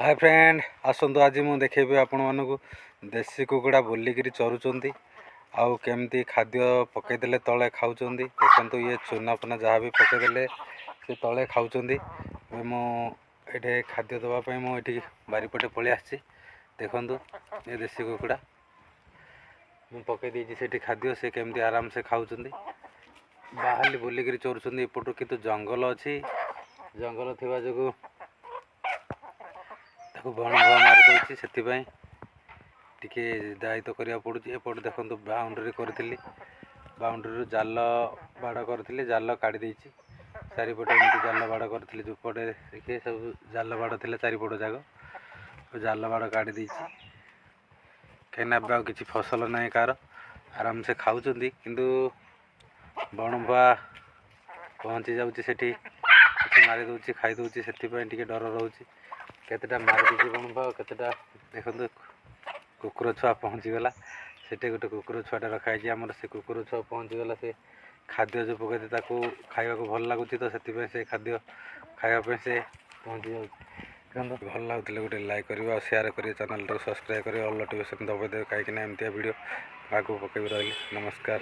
Hi friend आसतु आज मुझे देखेबी आपण मानक देसी कुकुड़ा बुलिकी चरुँच आउ केमती खाद्य पकईदे तले खाऊँ देखो ये चूना फुना जहाँ भी पकईदे से तले खाऊँ मुझे खाद्य देवाई मुझे बारीपटे पलि आसी देखु ये देसी कुकुड़ा मुझे पकई से खाद्य से केमती आराम से खाऊँ बाहर बुलिकी चरुँच एपटू कितु जंगल अच्छी जंगल थी जो बण भुआ मारिदे से टी दायित्व करा पड़ू एपटे देखो बाउंड्री करी बाउंड्री जाल बाड़ करी जाल काढ़ी चारिपटे एमती जाल बाड़ करी जोपटे देखिए सब जाल बाड़ थी चारिपट जाक जाल बाड़ काढ़ी कहीं कि फसल ना कार आराम से खाऊँ किंतु बण भुआ पहुँची जाऊँगी मारी दूसरी खाई दूसरी से डर रोचे केतेटा मारी दी बण भुआ केतेटा देखो कुकुर छुआ पहुँचीगला से गोटे कुकुर छुआटा रखाई आम से कुकुर छुआ पहुँचीगला से खाद्य जो पकड़े खावा भल लगुच तो से खाद्य खावाई से पहुँची जाऊँ भल लगुले गोटे लाइक कर शेयर कर चैनल सब्सक्राइब कर ऑल नोटिफिकेशन दबाई देवे कहीं एमती वीडियो आगे पकड़ रही नमस्कार।